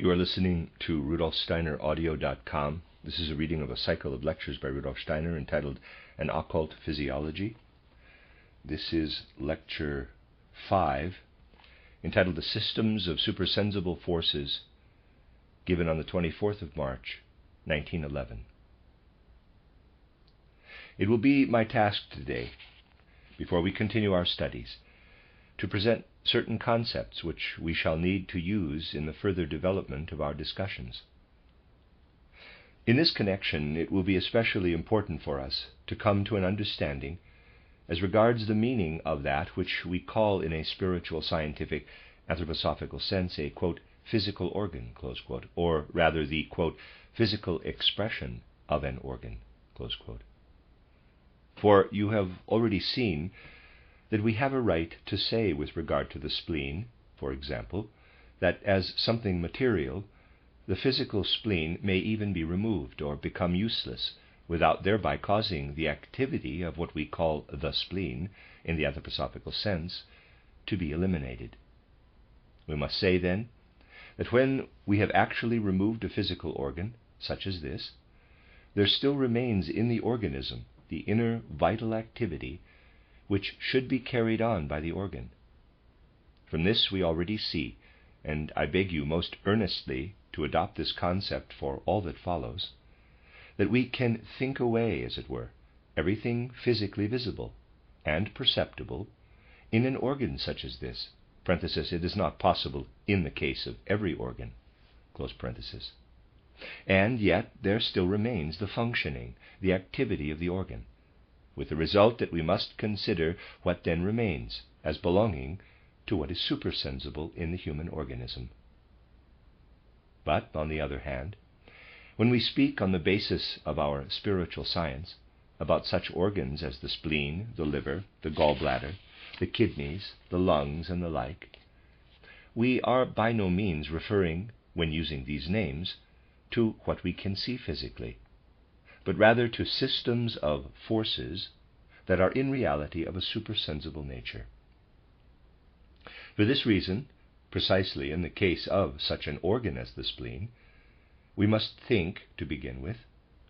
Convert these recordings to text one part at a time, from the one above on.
You are listening to RudolfSteinerAudio.com. This is a reading of a cycle of lectures by Rudolf Steiner entitled An Occult Physiology. This is lecture 5, entitled The Systems of Supersensible Forces, given on the 24th of March, 1911. It will be my task today, before we continue our studies, to present certain concepts which we shall need to use in the further development of our discussions. In this connection, it will be especially important for us to come to an understanding as regards the meaning of that which we call in a spiritual, scientific, anthroposophical sense a, quote, physical organ, close quote, or rather the, quote, physical expression of an organ, close quote. For you have already seen that we have a right to say with regard to the spleen, for example, that as something material, the physical spleen may even be removed or become useless without thereby causing the activity of what we call the spleen, in the anthroposophical sense, to be eliminated. We must say, then, that when we have actually removed a physical organ, such as this, there still remains in the organism the inner vital activity which should be carried on by the organ. From this we already see, and I beg you most earnestly to adopt this concept for all that follows, that we can think away, as it were, everything physically visible and perceptible in an organ such as this. Parenthesis, it is not possible in the case of every organ, close parenthesis. And yet there still remains the functioning, the activity of the organ, with the result that we must consider what then remains as belonging to what is supersensible in the human organism. But, on the other hand, when we speak on the basis of our spiritual science about such organs as the spleen, the liver, the gallbladder, the kidneys, the lungs, and the like, we are by no means referring, when using these names, to what we can see physically, but rather to systems of forces that are in reality of a supersensible nature. For this reason, precisely in the case of such an organ as the spleen, we must think, to begin with,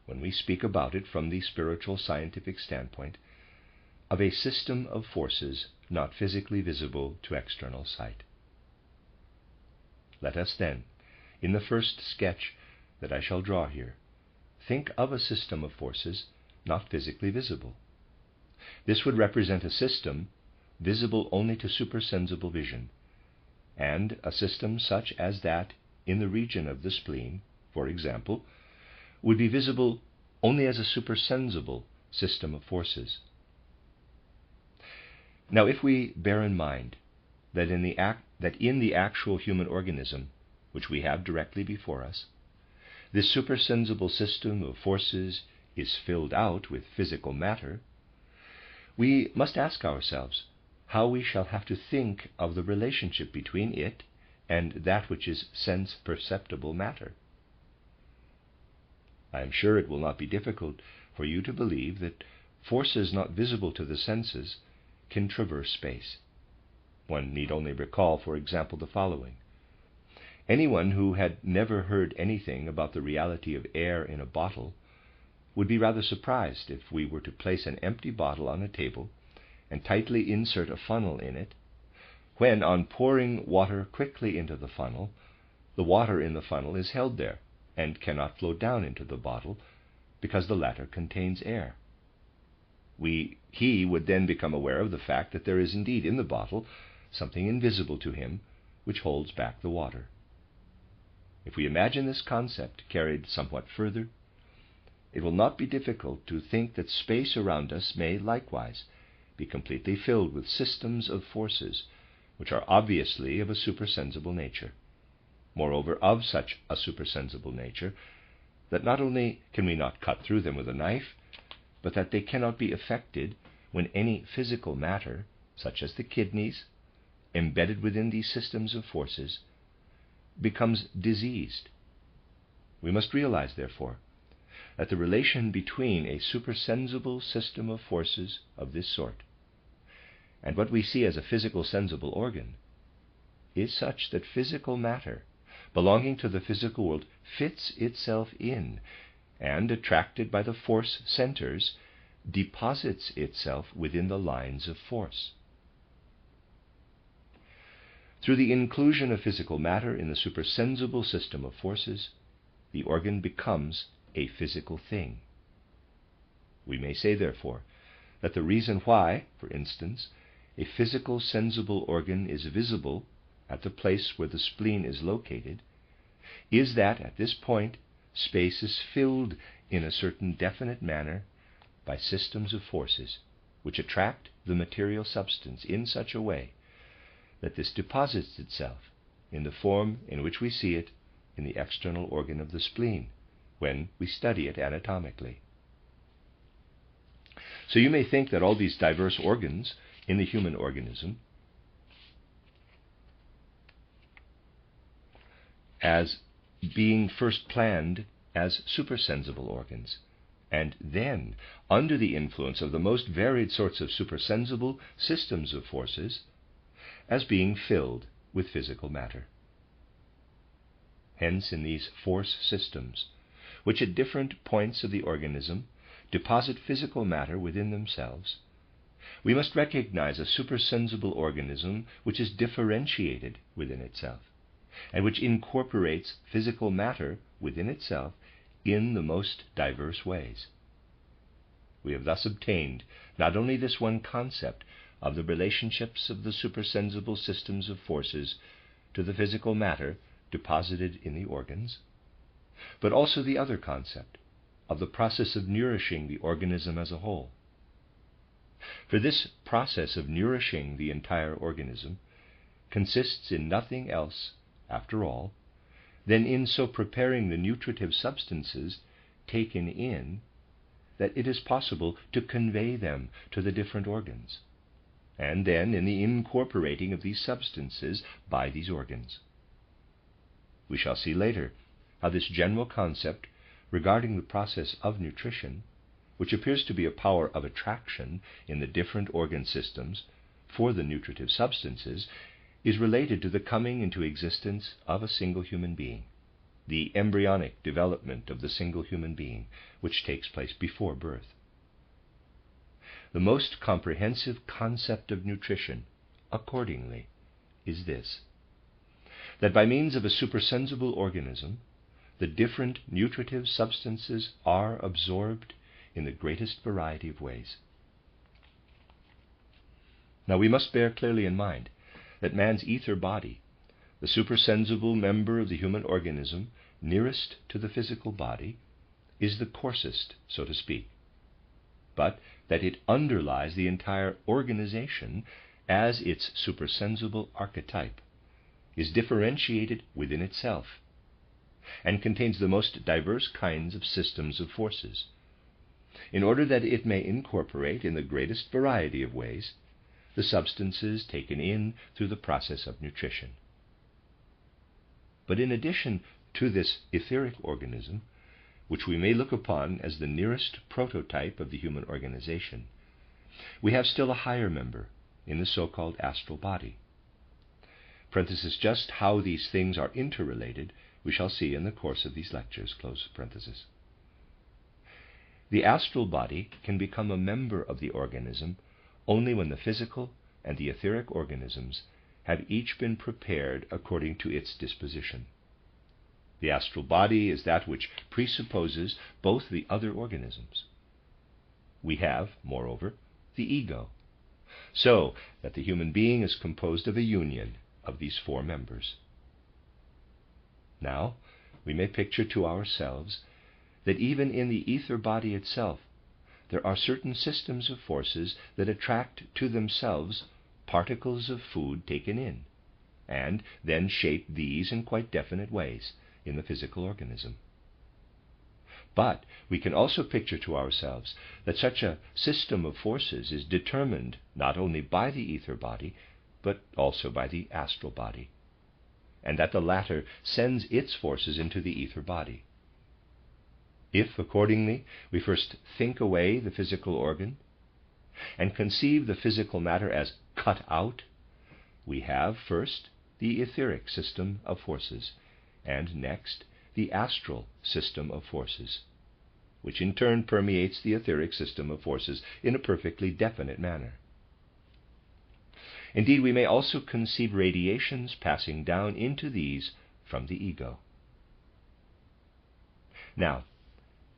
when we speak about it from the spiritual scientific standpoint, of a system of forces not physically visible to external sight. Let us then, in the first sketch that I shall draw here, think of a system of forces not physically visible. This would represent a system visible only to supersensible vision, and a system such as that in the region of the spleen, for example, would be visible only as a supersensible system of forces. Now, if we bear in mind that in the actual human organism, which we have directly before us, this supersensible system of forces is filled out with physical matter, we must ask ourselves how we shall have to think of the relationship between it and that which is sense-perceptible matter. I am sure it will not be difficult for you to believe that forces not visible to the senses can traverse space. One need only recall, for example, the following. Anyone who had never heard anything about the reality of air in a bottle would be rather surprised if we were to place an empty bottle on a table and tightly insert a funnel in it, when, on pouring water quickly into the funnel, the water in the funnel is held there and cannot flow down into the bottle because the latter contains air. He would then become aware of the fact that there is indeed in the bottle something invisible to him which holds back the water. If we imagine this concept carried somewhat further, it will not be difficult to think that space around us may likewise be completely filled with systems of forces which are obviously of a supersensible nature. Moreover, of such a supersensible nature that not only can we not cut through them with a knife, but that they cannot be affected when any physical matter, such as the kidneys, embedded within these systems of forces, becomes diseased. We must realize, therefore, that the relation between a supersensible system of forces of this sort and what we see as a physical sensible organ is such that physical matter belonging to the physical world fits itself in, and, attracted by the force centers, deposits itself within the lines of force. Through the inclusion of physical matter in the supersensible system of forces, the organ becomes a physical thing. We may say, therefore, that the reason why, for instance, a physical sensible organ is visible at the place where the spleen is located is that at this point space is filled in a certain definite manner by systems of forces which attract the material substance in such a way that this deposits itself in the form in which we see it in the external organ of the spleen when we study it anatomically. So you may think that all these diverse organs in the human organism as being first planned as supersensible organs, and then, under the influence of the most varied sorts of supersensible systems of forces, as being filled with physical matter. Hence, in these force systems, which at different points of the organism deposit physical matter within themselves, we must recognize a supersensible organism which is differentiated within itself, and which incorporates physical matter within itself in the most diverse ways. We have thus obtained not only this one concept of the relationships of the supersensible systems of forces to the physical matter deposited in the organs, but also the other concept of the process of nourishing the organism as a whole. For this process of nourishing the entire organism consists in nothing else, after all, than in so preparing the nutritive substances taken in that it is possible to convey them to the different organs, and then in the incorporating of these substances by these organs. We shall see later how this general concept regarding the process of nutrition, which appears to be a power of attraction in the different organ systems for the nutritive substances, is related to the coming into existence of a single human being, the embryonic development of the single human being, which takes place before birth. The most comprehensive concept of nutrition, accordingly, is this: that by means of a supersensible organism, the different nutritive substances are absorbed in the greatest variety of ways. Now we must bear clearly in mind that man's ether body, the supersensible member of the human organism nearest to the physical body, is the coarsest, so to speak, but that it underlies the entire organization as its supersensible archetype, is differentiated within itself, and contains the most diverse kinds of systems of forces, in order that it may incorporate in the greatest variety of ways the substances taken in through the process of nutrition. But in addition to this etheric organism, which we may look upon as the nearest prototype of the human organization, we have still a higher member in the so-called astral body. Parenthesis, just how these things are interrelated we shall see in the course of these lectures, close parenthesis. The astral body can become a member of the organism only when the physical and the etheric organisms have each been prepared according to its disposition. The astral body is that which presupposes both the other organisms. We have, moreover, the ego, so that the human being is composed of a union of these four members. Now, we may picture to ourselves that even in the ether body itself there are certain systems of forces that attract to themselves particles of food taken in, and then shape these in quite definite ways in the physical organism. But we can also picture to ourselves that such a system of forces is determined not only by the ether body, but also by the astral body, and that the latter sends its forces into the ether body. If, accordingly, we first think away the physical organ, and conceive the physical matter as cut out, we have first the etheric system of forces, and next the astral system of forces, which in turn permeates the etheric system of forces in a perfectly definite manner. Indeed, we may also conceive radiations passing down into these from the ego. Now,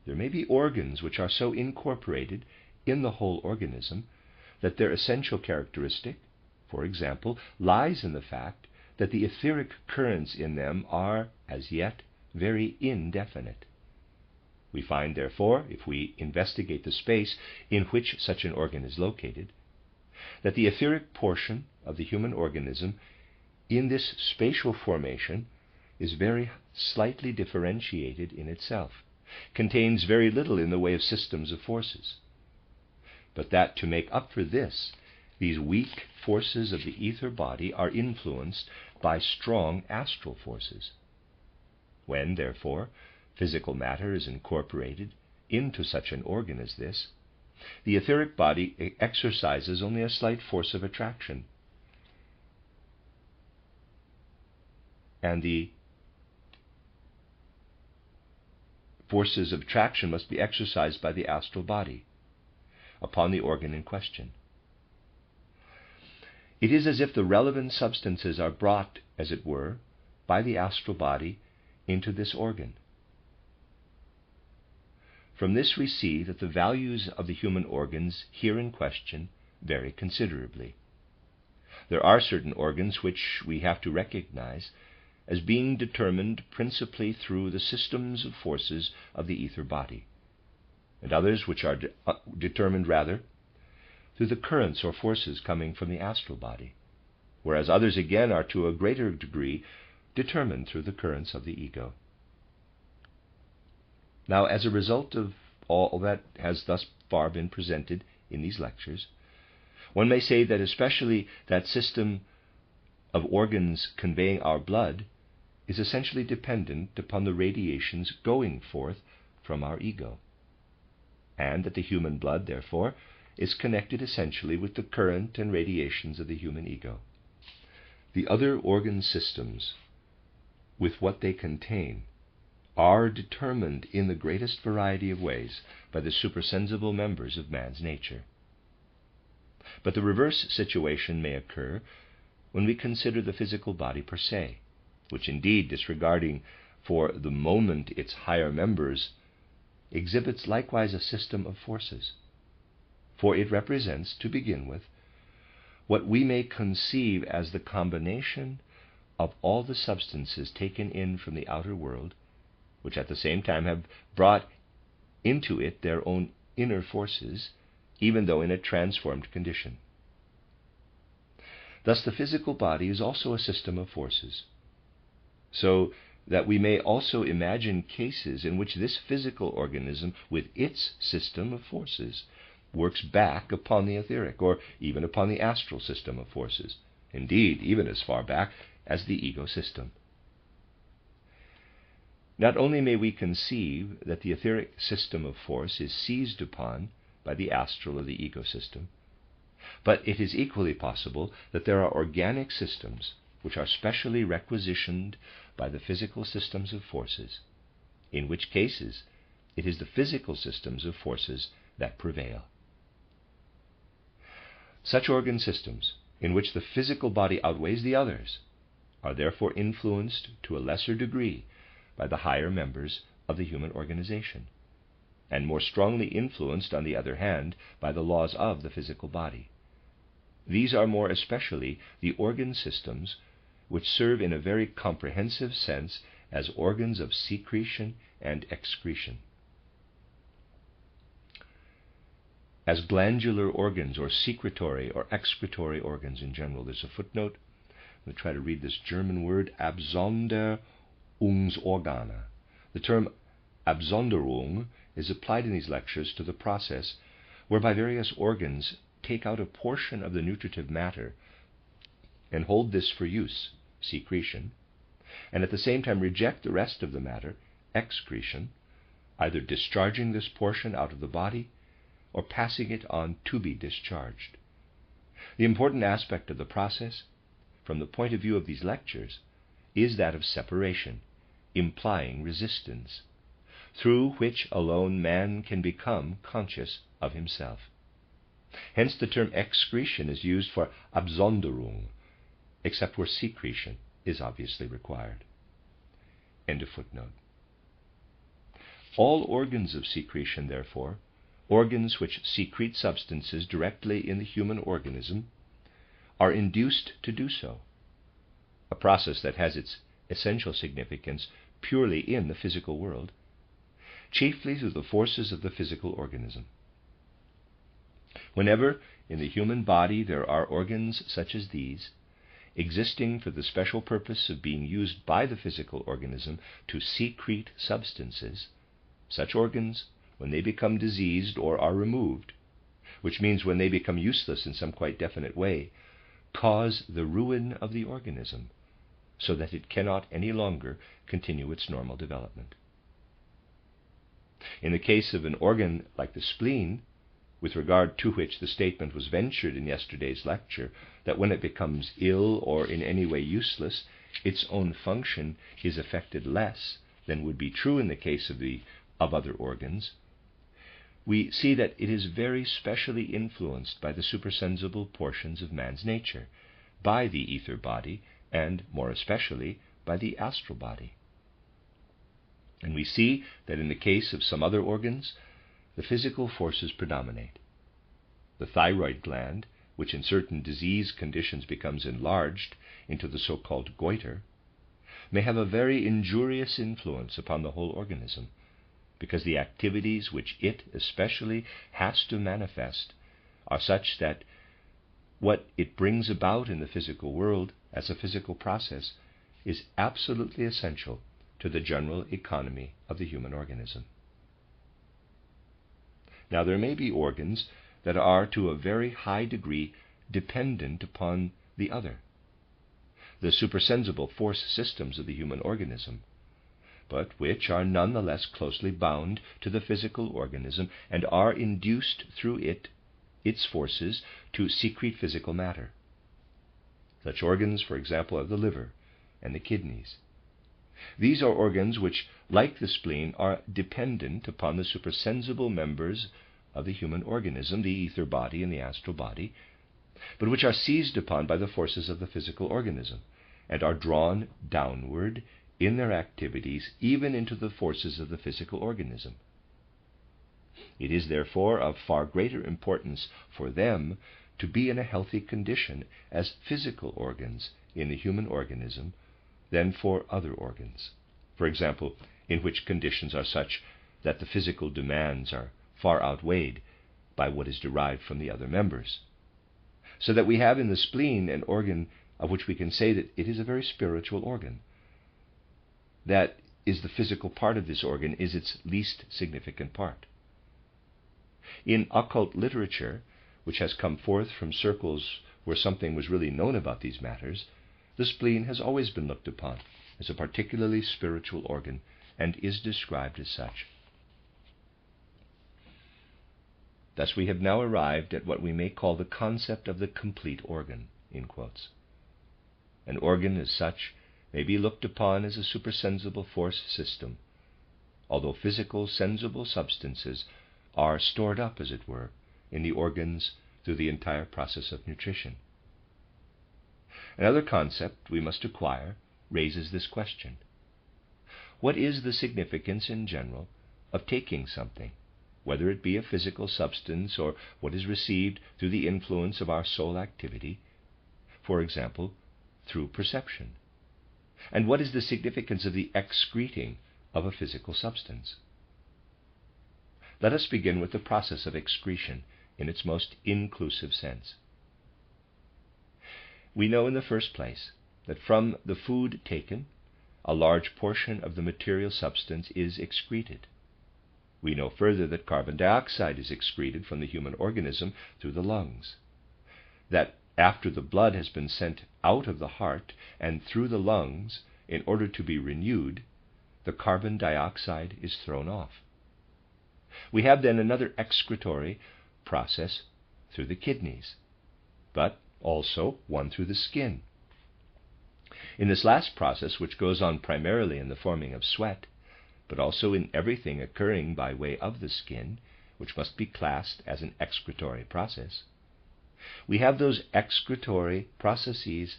there may be organs which are so incorporated in the whole organism that their essential characteristic, for example, lies in the fact that the etheric currents in them are, as yet, very indefinite. We find, therefore, if we investigate the space in which such an organ is located, that the etheric portion of the human organism in this spatial formation is very slightly differentiated in itself, contains very little in the way of systems of forces, but that to make up for this, these weak forces of the ether body are influenced by strong astral forces. When, therefore, physical matter is incorporated into such an organ as this, the etheric body exercises only a slight force of attraction, and the forces of attraction must be exercised by the astral body upon the organ in question. It is as if the relevant substances are brought, as it were, by the astral body into this organ. From this we see that the values of the human organs here in question vary considerably. There are certain organs which we have to recognize as being determined principally through the systems of forces of the ether body, and others which are determined rather through the currents or forces coming from the astral body, whereas others again are to a greater degree determined through the currents of the ego. Now, as a result of all that has thus far been presented in these lectures, one may say that especially that system of organs conveying our blood is essentially dependent upon the radiations going forth from our ego, and that the human blood, therefore, is connected essentially with the current and radiations of the human ego. The other organ systems, with what they contain, are determined in the greatest variety of ways by the supersensible members of man's nature. But the reverse situation may occur when we consider the physical body per se, which indeed, disregarding for the moment its higher members, exhibits likewise a system of forces. For it represents, to begin with, what we may conceive as the combination of all the substances taken in from the outer world, which at the same time have brought into it their own inner forces, even though in a transformed condition. Thus the physical body is also a system of forces, so that we may also imagine cases in which this physical organism, with its system of forces, works back upon the etheric, or even upon the astral system of forces, indeed, even as far back as the ego system. Not only may we conceive that the etheric system of force is seized upon by the astral or the ego system, but it is equally possible that there are organic systems which are specially requisitioned by the physical systems of forces, in which cases it is the physical systems of forces that prevail. Such organ systems, in which the physical body outweighs the others, are therefore influenced to a lesser degree by the higher members of the human organization, and more strongly influenced, on the other hand, by the laws of the physical body. These are more especially the organ systems which serve in a very comprehensive sense as organs of secretion and excretion. As glandular organs, or secretory or excretory organs in general. There's a footnote. I'm going to try to read this German word, Absonderungsorgane. The term Absonderung is applied in these lectures to the process whereby various organs take out a portion of the nutritive matter and hold this for use, secretion, and at the same time reject the rest of the matter, excretion, either discharging this portion out of the body or passing it on to be discharged. The important aspect of the process, from the point of view of these lectures, is that of separation, implying resistance, through which alone man can become conscious of himself. Hence the term excretion is used for Absonderung, except where secretion is obviously required. End of footnote. All organs of secretion, therefore, organs which secrete substances directly in the human organism, are induced to do so, a process that has its essential significance purely in the physical world, chiefly through the forces of the physical organism. Whenever in the human body there are organs such as these, existing for the special purpose of being used by the physical organism to secrete substances, such organs, when they become diseased or are removed, which means when they become useless in some quite definite way, cause the ruin of the organism, so that it cannot any longer continue its normal development. In the case of an organ like the spleen, with regard to which the statement was ventured in yesterday's lecture, that when it becomes ill or in any way useless, its own function is affected less than would be true in the case of other organs, we see that it is very specially influenced by the supersensible portions of man's nature, by the ether body, and more especially by the astral body. And we see that in the case of some other organs, the physical forces predominate. The thyroid gland, which in certain disease conditions becomes enlarged into the so-called goiter, may have a very injurious influence upon the whole organism, because the activities which it especially has to manifest are such that what it brings about in the physical world as a physical process is absolutely essential to the general economy of the human organism. Now, there may be organs that are to a very high degree dependent upon the other, the supersensible force systems of the human organism, but which are nonetheless closely bound to the physical organism and are induced through its forces to secrete physical matter. Such organs, for example, are the liver and the kidneys. These are organs which, like the spleen, are dependent upon the supersensible members of the human organism, the ether body and the astral body, but which are seized upon by the forces of the physical organism and are drawn downward in their activities even into the forces of the physical organism. It is therefore of far greater importance for them to be in a healthy condition as physical organs in the human organism than for other organs, for example, in which conditions are such that the physical demands are far outweighed by what is derived from the other members. So that we have in the spleen an organ of which we can say that it is a very spiritual organ. That is, the physical part of this organ is its least significant part. In occult literature, which has come forth from circles where something was really known about these matters, the spleen has always been looked upon as a particularly spiritual organ and is described as such. Thus we have now arrived at what we may call the concept of the complete organ, in quotes. An organ as such may be looked upon as a supersensible force system, although physical sensible substances are stored up, as it were, in the organs through the entire process of nutrition. Another concept we must acquire raises this question. What is the significance in general of taking something, whether it be a physical substance or what is received through the influence of our soul activity, for example, through perception? And what is the significance of the excreting of a physical substance? Let us begin with the process of excretion in its most inclusive sense. We know in the first place that from the food taken, a large portion of the material substance is excreted. We know further that carbon dioxide is excreted from the human organism through the lungs, that after the blood has been sent out of the heart and through the lungs in order to be renewed, the carbon dioxide is thrown off. We have then another excretory process through the kidneys, but also one through the skin. In this last process, which goes on primarily in the forming of sweat, but also in everything occurring by way of the skin, which must be classed as an excretory process, we have those excretory processes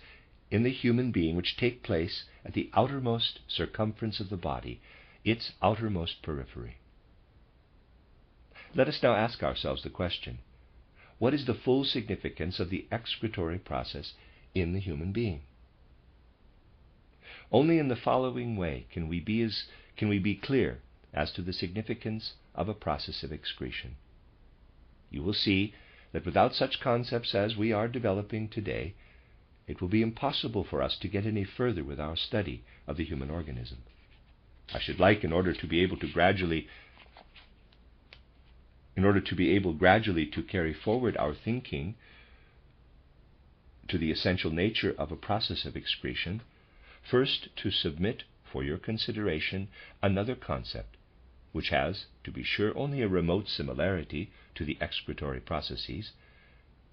in the human being which take place at the outermost circumference of the body, its outermost periphery. Let us now ask ourselves the question: what is the full significance of the excretory process in the human being? Only in the following way can we be clear as to the significance of a process of excretion. You will see that without such concepts as we are developing today, it will be impossible for us to get any further with our study of the human organism. I should like, in order to be able gradually to carry forward our thinking to the essential nature of a process of excretion, first to submit for your consideration another concept, which has, to be sure, only a remote similarity to the excretory processes,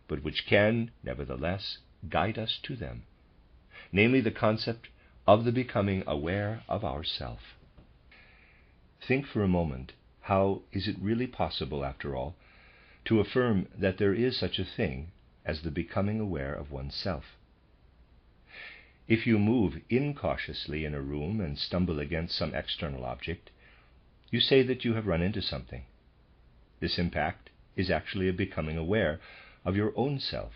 but which can, nevertheless, guide us to them, namely the concept of the becoming aware of ourself. Think for a moment, how is it really possible, after all, to affirm that there is such a thing as the becoming aware of oneself? If you move incautiously in a room and stumble against some external object, you say that you have run into something. This impact is actually a becoming aware of your own self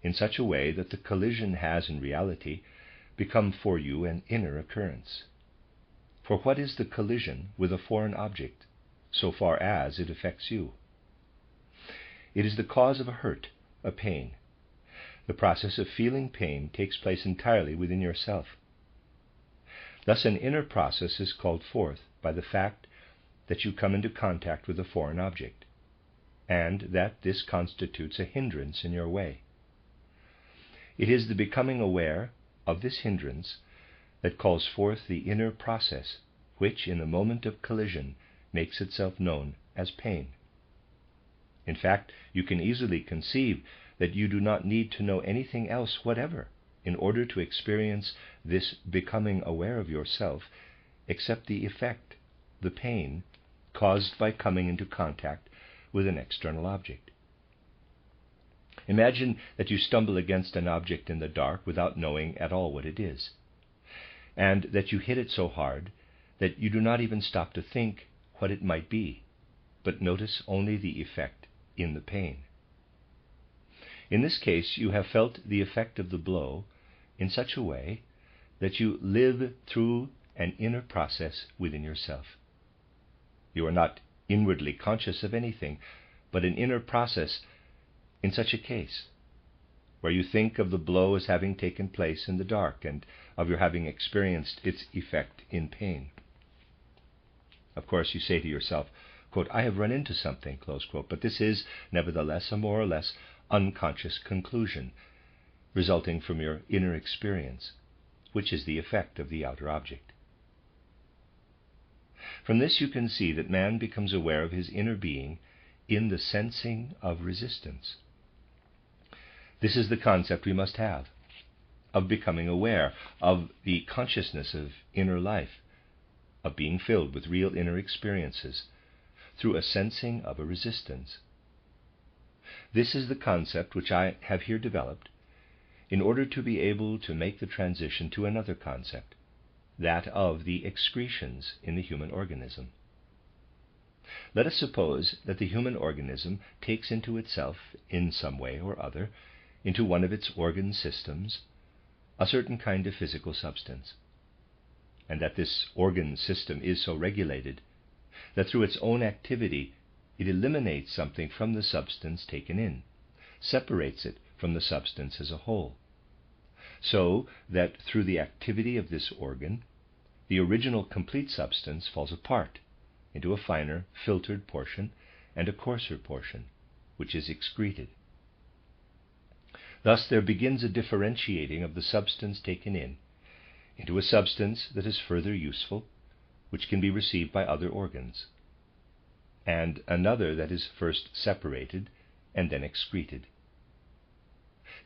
in such a way that the collision has in reality become for you an inner occurrence. For what is the collision with a foreign object, so far as it affects you? It is the cause of a hurt, a pain. The process of feeling pain takes place entirely within yourself. Thus an inner process is called forth by the fact that you come into contact with a foreign object, and that this constitutes a hindrance in your way. It is the becoming aware of this hindrance that calls forth the inner process, which in the moment of collision makes itself known as pain. In fact, you can easily conceive that you do not need to know anything else whatever in order to experience this becoming aware of yourself, except the effect, the pain, caused by coming into contact with an external object. Imagine that you stumble against an object in the dark without knowing at all what it is, and that you hit it so hard that you do not even stop to think what it might be, but notice only the effect in the pain. In this case, you have felt the effect of the blow in such a way that you live through an inner process within yourself. You are not inwardly conscious of anything, but an inner process in such a case, where you think of the blow as having taken place in the dark and of your having experienced its effect in pain. Of course, you say to yourself, quote, "I have run into something," close quote, but this is, nevertheless, a more or less unconscious conclusion resulting from your inner experience, which is the effect of the outer object. From this you can see that man becomes aware of his inner being in the sensing of resistance. This is the concept we must have, of becoming aware, of the consciousness of inner life, of being filled with real inner experiences through a sensing of a resistance. This is the concept which I have here developed in order to be able to make the transition to another concept, that of the excretions in the human organism. Let us suppose that the human organism takes into itself, in some way or other, into one of its organ systems, a certain kind of physical substance, and that this organ system is so regulated that through its own activity it eliminates something from the substance taken in, separates it from the substance as a whole, so that through the activity of this organ, the original complete substance falls apart into a finer, filtered portion and a coarser portion, which is excreted. Thus there begins a differentiating of the substance taken in into a substance that is further useful, which can be received by other organs, and another that is first separated and then excreted.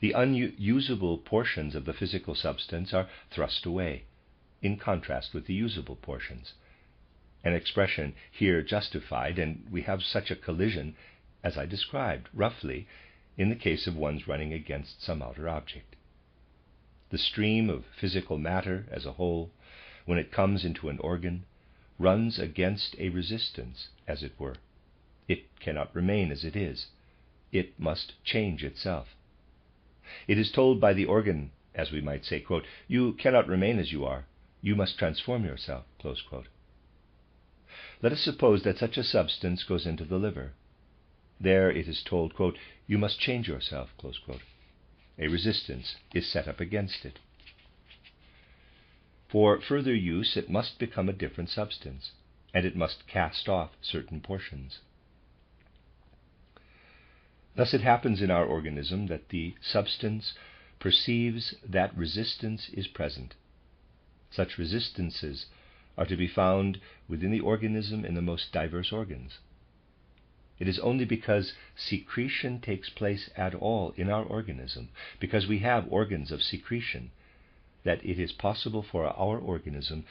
The unusable portions of the physical substance are thrust away, in contrast with the usable portions. An expression here justified, and we have such a collision as I described, roughly, in the case of one's running against some outer object. The stream of physical matter as a whole, when it comes into an organ, runs against a resistance, as it were. It cannot remain as it is. It must change itself. It is told by the organ, as we might say, quote, "You cannot remain as you are. You must transform yourself." Close quote. Let us suppose that such a substance goes into the liver. There it is told, quote, "You must change yourself." Close quote. A resistance is set up against it. For further use, it must become a different substance, and it must cast off certain portions. Thus it happens in our organism that the substance perceives that resistance is present. Such resistances are to be found within the organism in the most diverse organs. It is only because secretion takes place at all in our organism, because we have organs of secretion, that it is possible for our organism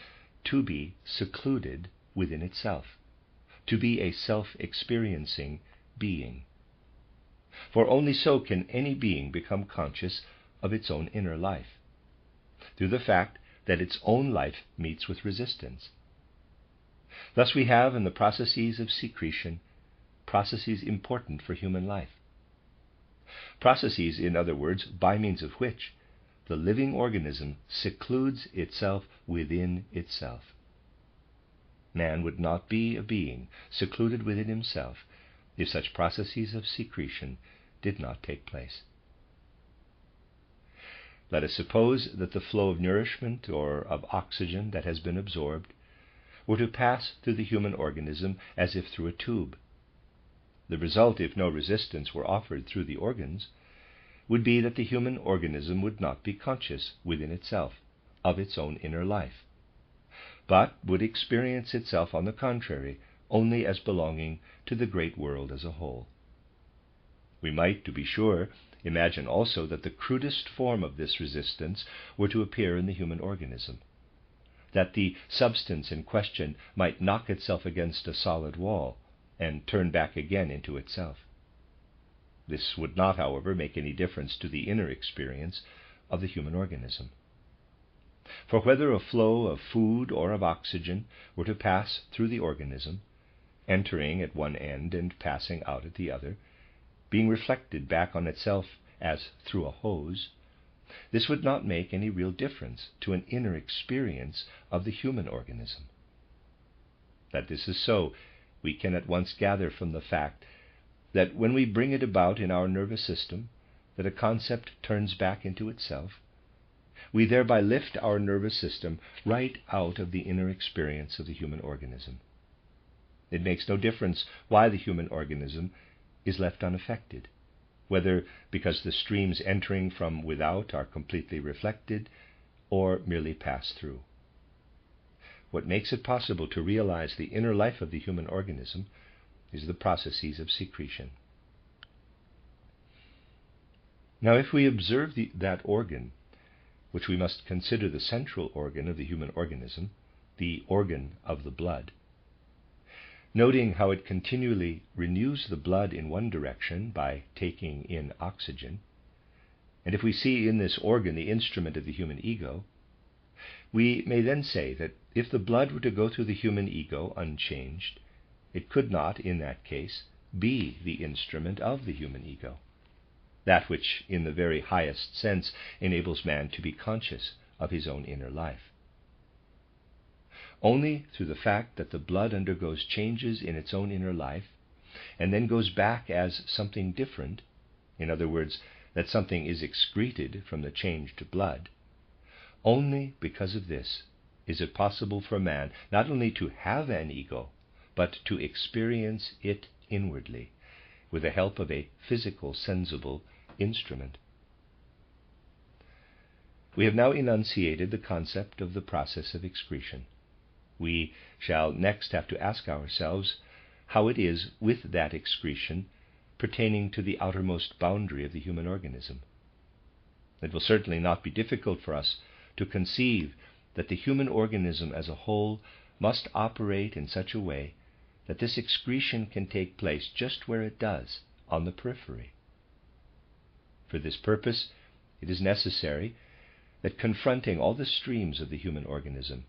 to be secluded within itself, to be a self-experiencing being. For only so can any being become conscious of its own inner life, through the fact that its own life meets with resistance. Thus we have in the processes of secretion processes important for human life. Processes, in other words, by means of which the living organism secludes itself within itself. Man would not be a being secluded within himself if such processes of secretion did not take place. Let us suppose that the flow of nourishment or of oxygen that has been absorbed were to pass through the human organism as if through a tube. The result, if no resistance were offered through the organs, would be that the human organism would not be conscious within itself of its own inner life, but would experience itself, on the contrary, only as belonging to the great world as a whole. We might, to be sure, imagine also that the crudest form of this resistance were to appear in the human organism, that the substance in question might knock itself against a solid wall and turn back again into itself. This would not, however, make any difference to the inner experience of the human organism. For whether a flow of food or of oxygen were to pass through the organism, entering at one end and passing out at the other, being reflected back on itself as through a hose, this would not make any real difference to an inner experience of the human organism. That this is so, we can at once gather from the fact that when we bring it about in our nervous system that a concept turns back into itself, we thereby lift our nervous system right out of the inner experience of the human organism. It makes no difference why the human organism is left unaffected, whether because the streams entering from without are completely reflected or merely pass through. What makes it possible to realize the inner life of the human organism is the processes of secretion. Now, if we observe that organ, which we must consider the central organ of the human organism, the organ of the blood, noting how it continually renews the blood in one direction by taking in oxygen, and if we see in this organ the instrument of the human ego, we may then say that if the blood were to go through the human ego unchanged, it could not, in that case, be the instrument of the human ego, that which, in the very highest sense, enables man to be conscious of his own inner life. Only through the fact that the blood undergoes changes in its own inner life, and then goes back as something different, in other words, that something is excreted from the changed blood, only because of this is it possible for man not only to have an ego, but to experience it inwardly, with the help of a physical, sensible instrument. We have now enunciated the concept of the process of excretion. We shall next have to ask ourselves how it is with that excretion pertaining to the outermost boundary of the human organism. It will certainly not be difficult for us to conceive that the human organism as a whole must operate in such a way that this excretion can take place just where it does, on the periphery. For this purpose, it is necessary that, confronting all the streams of the human organism,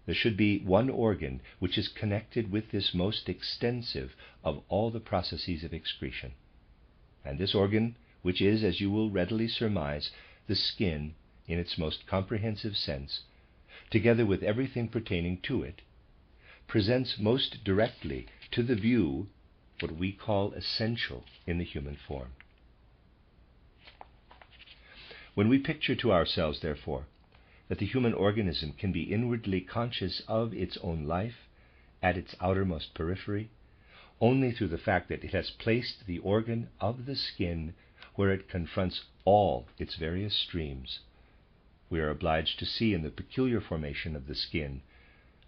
there should be one organ which is connected with this most extensive of all the processes of excretion. And this organ, which is, as you will readily surmise, the skin in its most comprehensive sense, together with everything pertaining to it, presents most directly to the view what we call essential in the human form. When we picture to ourselves, therefore, that the human organism can be inwardly conscious of its own life at its outermost periphery, only through the fact that it has placed the organ of the skin where it confronts all its various streams, we are obliged to see in the peculiar formation of the skin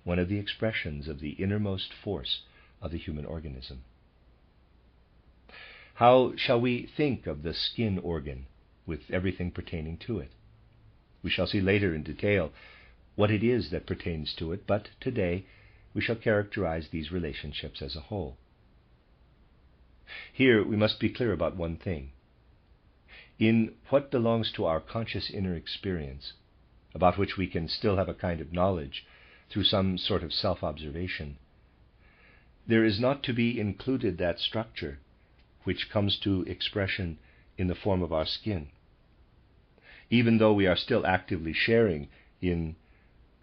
one of the expressions of the innermost force of the human organism. How shall we think of the skin organ with everything pertaining to it? We shall see later in detail what it is that pertains to it, but today we shall characterize these relationships as a whole. Here we must be clear about one thing. In what belongs to our conscious inner experience, about which we can still have a kind of knowledge through some sort of self-observation, there is not to be included that structure which comes to expression in the form of our skin. Even though we are still actively sharing in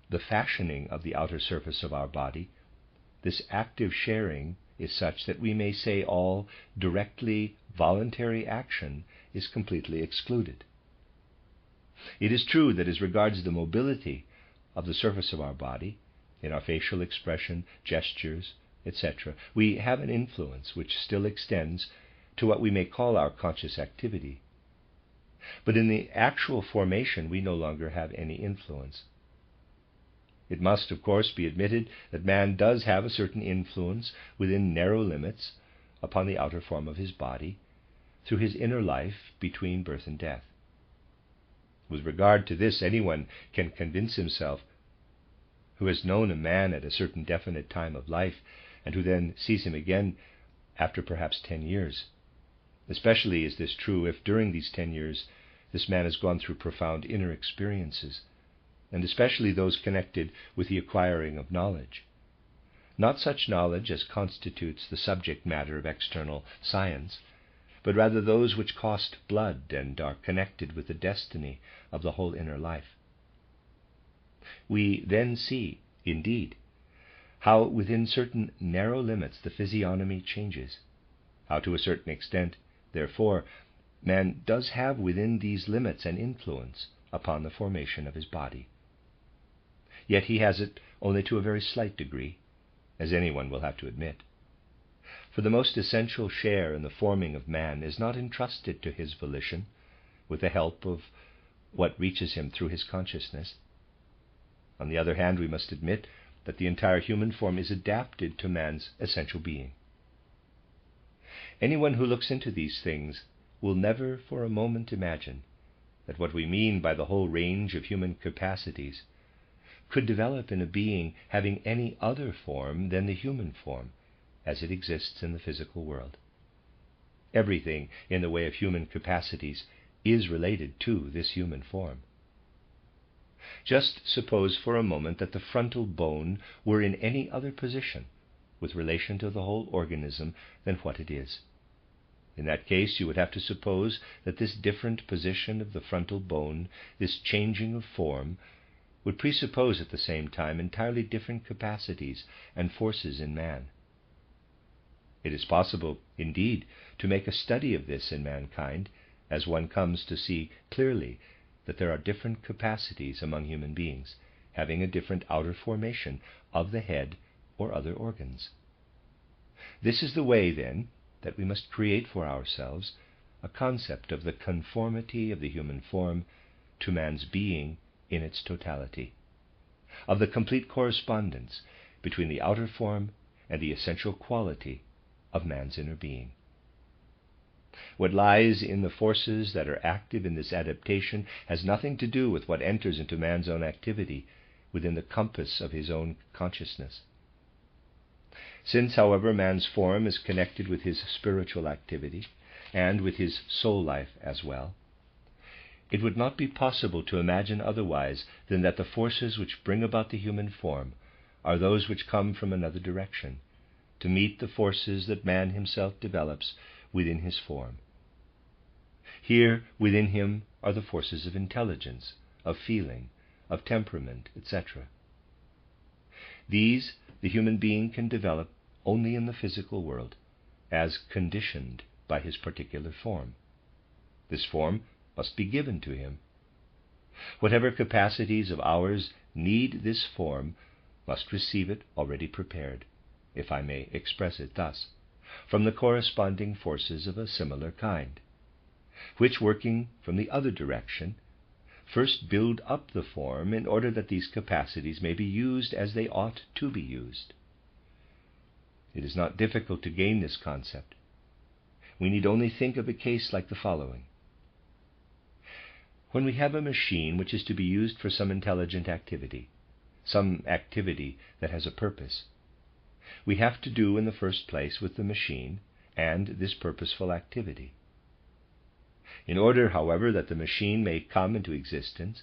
the fashioning of the outer surface of our body, this active sharing is such that we may say all directly voluntary action is completely excluded. It is true that as regards the mobility of the surface of our body, in our facial expression, gestures, etc., we have an influence which still extends to what we may call our conscious activity. But in the actual formation, we no longer have any influence. It must, of course, be admitted that man does have a certain influence within narrow limits upon the outer form of his body through his inner life between birth and death. With regard to this, anyone can convince himself who has known a man at a certain definite time of life and who then sees him again after perhaps 10 years. Especially is this true if during these 10 years this man has gone through profound inner experiences, and especially those connected with the acquiring of knowledge. Not such knowledge as constitutes the subject matter of external science, but rather those which cost blood and are connected with the destiny of the whole inner life. We then see, indeed, how within certain narrow limits the physiognomy changes, how to a certain extent, therefore, man does have within these limits an influence upon the formation of his body. Yet he has it only to a very slight degree, as anyone will have to admit. For the most essential share in the forming of man is not entrusted to his volition, with the help of what reaches him through his consciousness. On the other hand, we must admit that the entire human form is adapted to man's essential being. Anyone who looks into these things will never for a moment imagine that what we mean by the whole range of human capacities could develop in a being having any other form than the human form as it exists in the physical world. Everything in the way of human capacities is related to this human form. Just suppose for a moment that the frontal bone were in any other position with relation to the whole organism than what it is. In that case, you would have to suppose that this different position of the frontal bone, this changing of form, would presuppose at the same time entirely different capacities and forces in man. It is possible, indeed, to make a study of this in mankind, as one comes to see clearly that there are different capacities among human beings, having a different outer formation of the head or other organs. This is the way, then, that we must create for ourselves a concept of the conformity of the human form to man's being in its totality, of the complete correspondence between the outer form and the essential quality of man's inner being. What lies in the forces that are active in this adaptation has nothing to do with what enters into man's own activity within the compass of his own consciousness. Since, however, man's form is connected with his spiritual activity and with his soul life as well, it would not be possible to imagine otherwise than that the forces which bring about the human form are those which come from another direction, to meet the forces that man himself develops within his form. Here within him are the forces of intelligence, of feeling, of temperament, etc. These the human being can develop only in the physical world, as conditioned by his particular form. This form must be given to him. Whatever capacities of ours need this form must receive it already prepared, if I may express it thus, from the corresponding forces of a similar kind, which, working from the other direction, first build up the form in order that these capacities may be used as they ought to be used. It is not difficult to gain this concept. We need only think of a case like the following. When we have a machine which is to be used for some intelligent activity, some activity that has a purpose, we have to do in the first place with the machine and this purposeful activity. In order, however, that the machine may come into existence,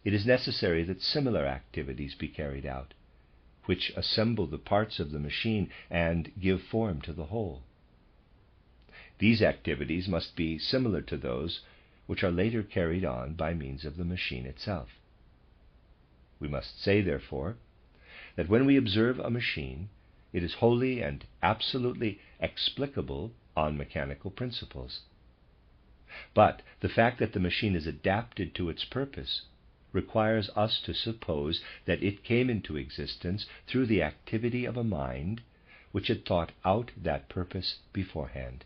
it is necessary that similar activities be carried out, which assemble the parts of the machine and give form to the whole. These activities must be similar to those which are later carried on by means of the machine itself. We must say, therefore, that when we observe a machine, it is wholly and absolutely explicable on mechanical principles. But the fact that the machine is adapted to its purpose requires us to suppose that it came into existence through the activity of a mind which had thought out that purpose beforehand.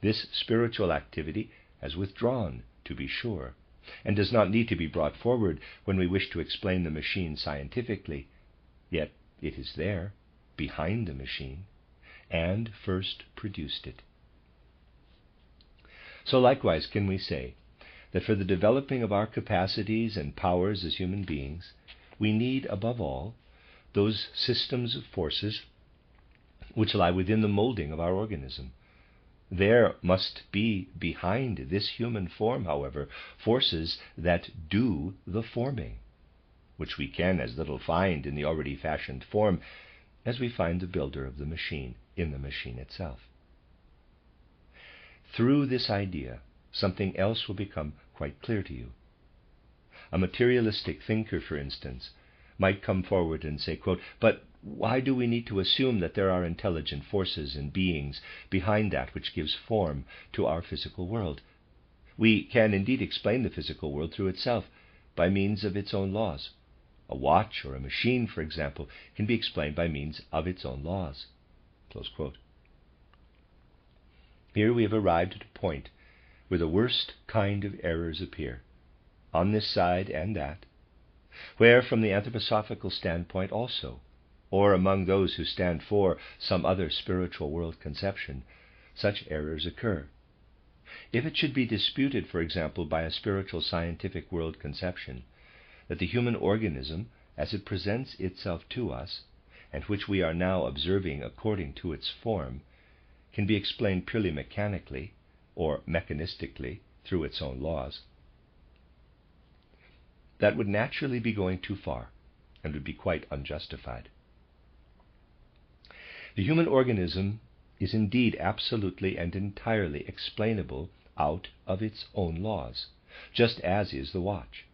This spiritual activity has withdrawn, to be sure, and does not need to be brought forward when we wish to explain the machine scientifically, yet it is there, behind the machine, and first produced it. So likewise can we say that for the developing of our capacities and powers as human beings, we need, above all, those systems of forces which lie within the molding of our organism. There must be behind this human form, however, forces that do the forming, which we can as little find in the already fashioned form as we find the builder of the machine in the machine itself. Through this idea, something else will become quite clear to you. A materialistic thinker, for instance, might come forward and say, quote, "But why do we need to assume that there are intelligent forces and beings behind that which gives form to our physical world? We can indeed explain the physical world through itself, by means of its own laws. A watch or a machine, for example, can be explained by means of its own laws." Close quote. Here we have arrived at a point where the worst kind of errors appear, on this side and that, where from the anthroposophical standpoint also, or among those who stand for some other spiritual world conception, such errors occur. If it should be disputed, for example, by a spiritual scientific world conception, that the human organism, as it presents itself to us, and which we are now observing according to its form, can be explained purely mechanically or mechanistically through its own laws, that would naturally be going too far and would be quite unjustified. The human organism is indeed absolutely and entirely explainable out of its own laws, just as is the watch.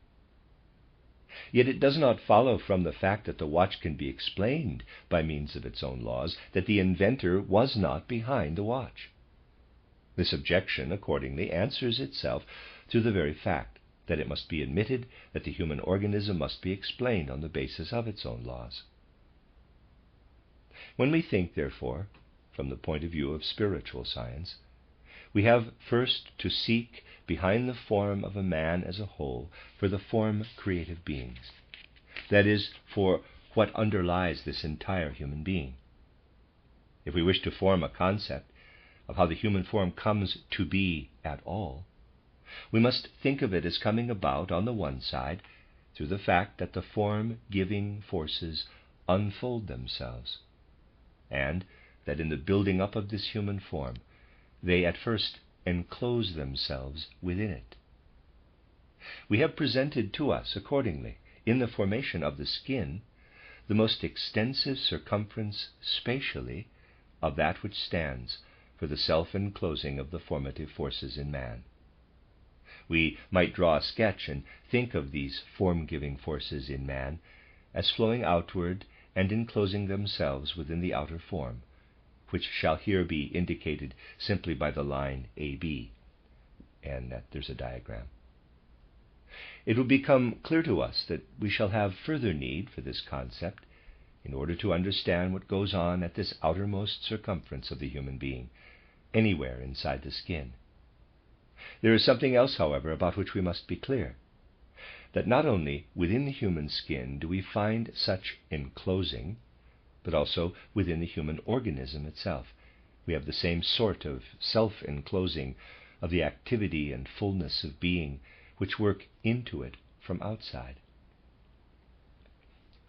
Yet it does not follow from the fact that the watch can be explained by means of its own laws that the inventor was not behind the watch. This objection, accordingly, answers itself through the very fact that it must be admitted that the human organism must be explained on the basis of its own laws. When we think, therefore, from the point of view of spiritual science, we have first to seek behind the form of a man as a whole for the form-creative beings, that is, for what underlies this entire human being. If we wish to form a concept, of how the human form comes to be at all, we must think of it as coming about, on the one side, through the fact that the form-giving forces unfold themselves, and that in the building up of this human form, they at first enclose themselves within it. We have presented to us, accordingly, in the formation of the skin, the most extensive circumference spatially of that which stands for the self-enclosing of the formative forces in man. We might draw a sketch and think of these form-giving forces in man as flowing outward and enclosing themselves within the outer form, which shall here be indicated simply by the line AB, and that there's a diagram. It will become clear to us that we shall have further need for this concept in order to understand what goes on at this outermost circumference of the human being, anywhere inside the skin. There is something else, however, about which we must be clear, that not only within the human skin do we find such enclosing, but also within the human organism itself. We have the same sort of self-enclosing of the activity and fullness of being which work into it from outside.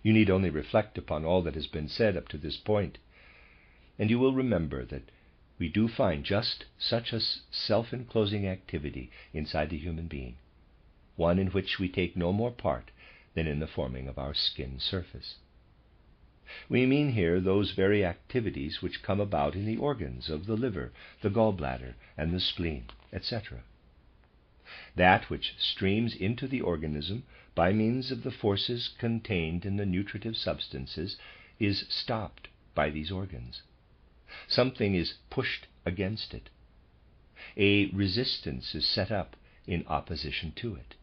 You need only reflect upon all that has been said up to this point, and you will remember that we do find just such a self-enclosing activity inside the human being, one in which we take no more part than in the forming of our skin surface. We mean here those very activities which come about in the organs of the liver, the gallbladder, and the spleen, etc. That which streams into the organism by means of the forces contained in the nutritive substances is stopped by these organs. Something is pushed against it. A resistance is set up in opposition to it.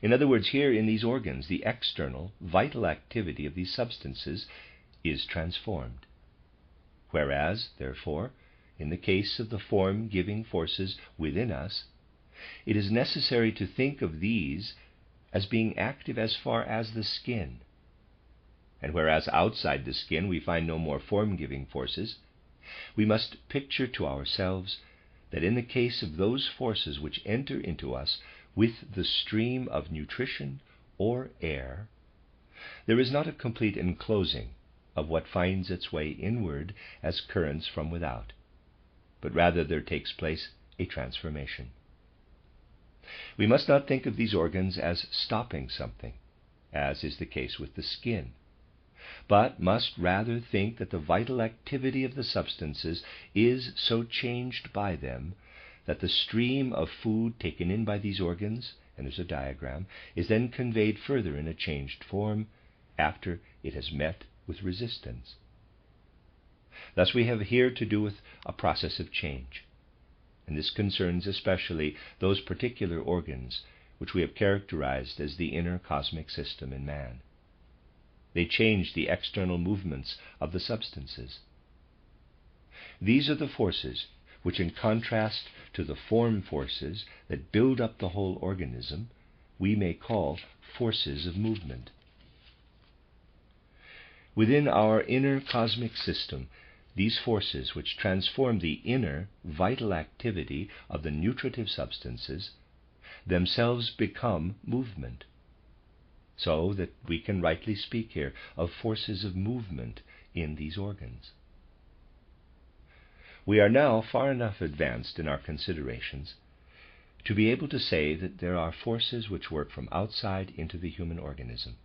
In other words, here in these organs, the external, vital activity of these substances is transformed. Whereas, therefore, in the case of the form-giving forces within us, it is necessary to think of these as being active as far as the skin. And whereas outside the skin we find no more form-giving forces, we must picture to ourselves that in the case of those forces which enter into us with the stream of nutrition or air, there is not a complete enclosing of what finds its way inward as currents from without, but rather there takes place a transformation. We must not think of these organs as stopping something, as is the case with the skin, but must rather think that the vital activity of the substances is so changed by them that the stream of food taken in by these organs, and there's a diagram, is then conveyed further in a changed form after it has met with resistance. Thus we have here to do with a process of change, and this concerns especially those particular organs which we have characterized as the inner cosmic system in man. They change the external movements of the substances. These are the forces which, in contrast to the form forces that build up the whole organism, we may call forces of movement. Within our inner cosmic system, these forces which transform the inner vital activity of the nutritive substances themselves become movement, so that we can rightly speak here of forces of movement in these organs. We are now far enough advanced in our considerations to be able to say that there are forces which work from outside into the human organism,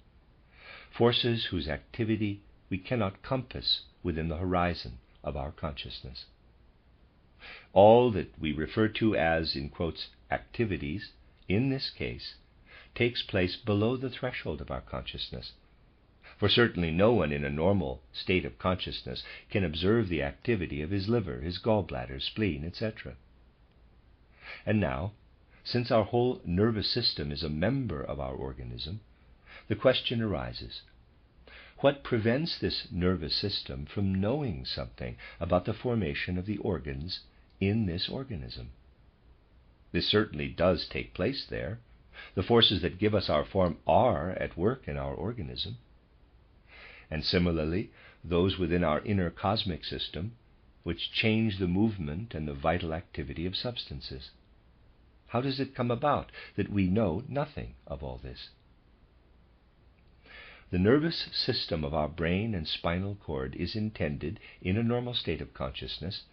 forces whose activity we cannot compass within the horizon of our consciousness. All that we refer to as, in quotes, activities, in this case, takes place below the threshold of our consciousness. For certainly no one in a normal state of consciousness can observe the activity of his liver, his gallbladder, spleen, etc. And now, since our whole nervous system is a member of our organism, the question arises: what prevents this nervous system from knowing something about the formation of the organs in this organism? This certainly does take place there. The forces that give us our form are at work in our organism. And similarly, those within our inner cosmic system which change the movement and the vital activity of substances. How does it come about that we know nothing of all this? The nervous system of our brain and spinal cord is intended, in a normal state of consciousness,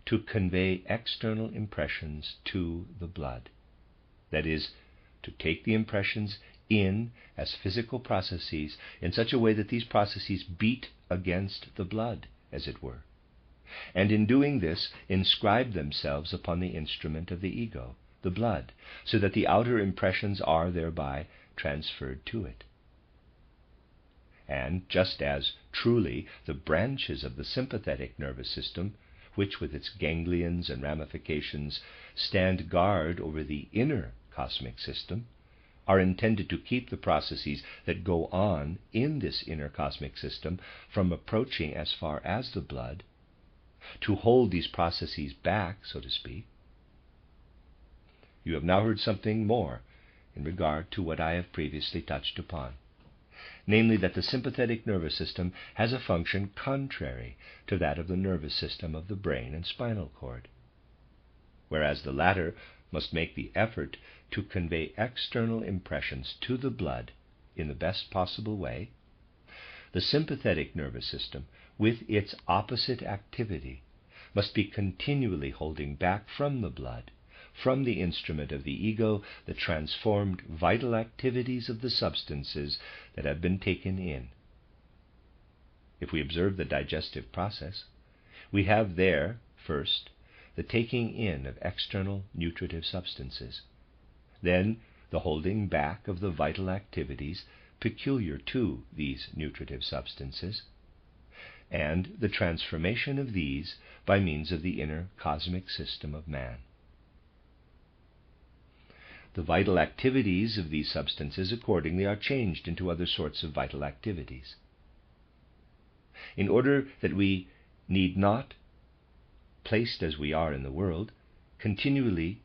to convey external impressions to the blood. That is, to take the impressions in as physical processes in such a way that these processes beat against the blood, as it were, and in doing this inscribe themselves upon the instrument of the ego, the blood, so that the outer impressions are thereby transferred to it. And just as truly the branches of the sympathetic nervous system, which with its ganglions and ramifications stand guard over the inner cosmic system, are intended to keep the processes that go on in this inner cosmic system from approaching as far as the blood, to hold these processes back, so to speak. You have now heard something more in regard to what I have previously touched upon, namely that the sympathetic nervous system has a function contrary to that of the nervous system of the brain and spinal cord. Whereas the latter must make the effort to convey external impressions to the blood in the best possible way, the sympathetic nervous system, with its opposite activity, must be continually holding back from the blood, from the instrument of the ego, the transformed vital activities of the substances that have been taken in. If we observe the digestive process, we have there, first, the taking in of external nutritive substances, then the holding back of the vital activities peculiar to these nutritive substances, and the transformation of these by means of the inner cosmic system of man. The vital activities of these substances accordingly are changed into other sorts of vital activities, in order that we need not, placed as we are in the world, continually,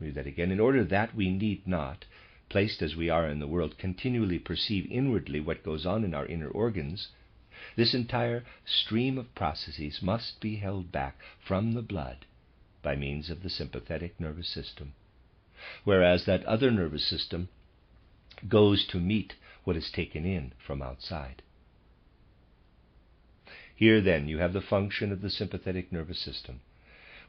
in order that we need not, placed as we are in the world, continually perceive inwardly what goes on in our inner organs, this entire stream of processes must be held back from the blood by means of the sympathetic nervous system, whereas that other nervous system goes to meet what is taken in from outside. Here, then, you have the function of the sympathetic nervous system,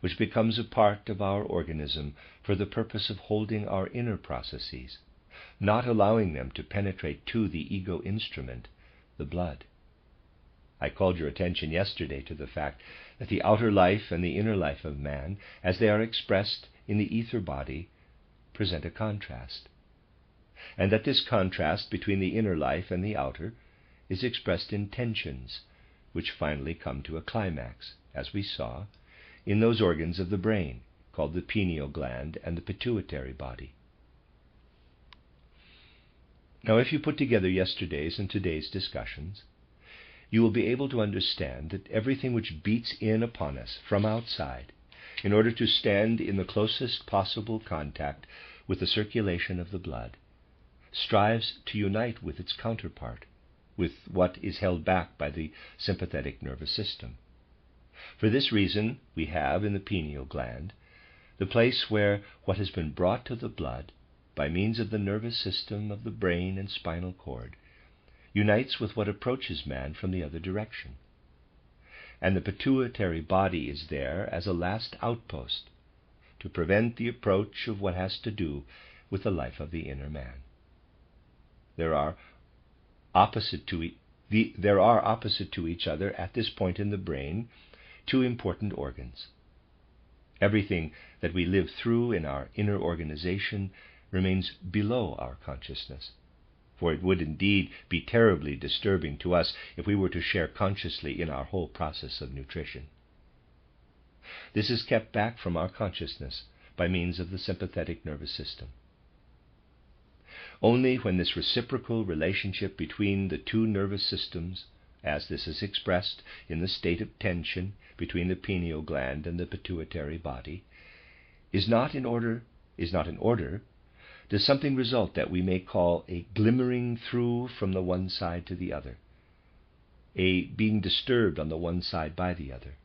which becomes a part of our organism for the purpose of holding our inner processes, not allowing them to penetrate to the ego instrument, the blood. I called your attention yesterday to the fact that the outer life and the inner life of man, as they are expressed in the ether body, present a contrast, and that this contrast between the inner life and the outer is expressed in tensions, which finally come to a climax, as we saw, in those organs of the brain called the pineal gland and the pituitary body. Now, if you put together yesterday's and today's discussions, you will be able to understand that everything which beats in upon us from outside, in order to stand in the closest possible contact with the circulation of the blood, strives to unite with its counterpart, with what is held back by the sympathetic nervous system. For this reason, we have in the pineal gland the place where what has been brought to the blood by means of the nervous system of the brain and spinal cord unites with what approaches man from the other direction. And the pituitary body is there as a last outpost to prevent the approach of what has to do with the life of the inner man. There are opposite to each other at this point in the brain two important organs. Everything that we live through in our inner organization remains below our consciousness, for it would indeed be terribly disturbing to us if we were to share consciously in our whole process of nutrition. This is kept back from our consciousness by means of the sympathetic nervous system. Only when this reciprocal relationship between the two nervous systems, as this is expressed in the state of tension between the pineal gland and the pituitary body, is not in order, does something result that we may call a glimmering through from the one side to the other, a being disturbed on the one side by the other.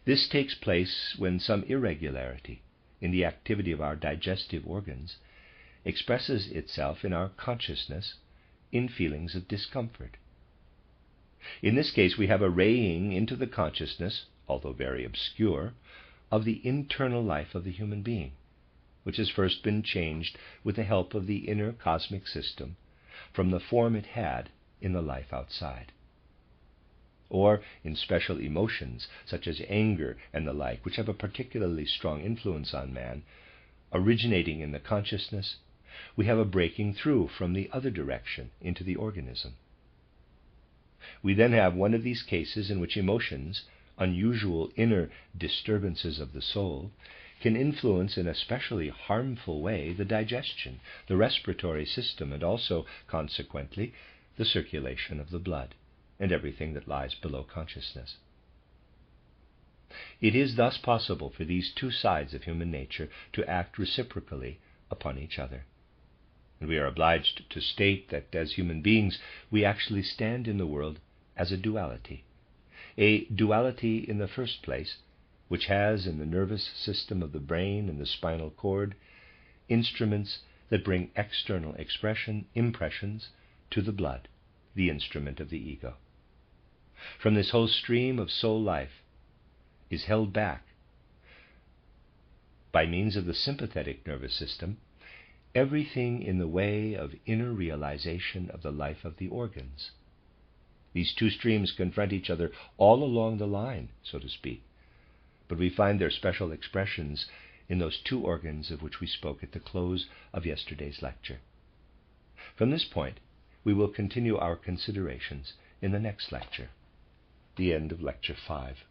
This takes place when some irregularity in the activity of our digestive organs expresses itself in our consciousness in feelings of discomfort. In this case, we have a raying into the consciousness, although very obscure, of the internal life of the human being, which has first been changed with the help of the inner cosmic system from the form it had in the life outside. Or in special emotions, such as anger and the like, which have a particularly strong influence on man, originating in the consciousness, we have a breaking through from the other direction into the organism. We then have one of these cases in which emotions, unusual inner disturbances of the soul, can influence in a specially harmful way the digestion, the respiratory system, and also, consequently, the circulation of the blood, and everything that lies below consciousness. It is thus possible for these two sides of human nature to act reciprocally upon each other. And we are obliged to state that as human beings we actually stand in the world as a duality in the first place, which has in the nervous system of the brain and the spinal cord instruments that bring external impressions to the blood, the instrument of the ego. From this whole stream of soul life is held back, by means of the sympathetic nervous system, everything in the way of inner realization of the life of the organs. These two streams confront each other all along the line, so to speak, but we find their special expressions in those two organs of which we spoke at the close of yesterday's lecture. From this point, we will continue our considerations in the next lecture, the end of Lecture 5.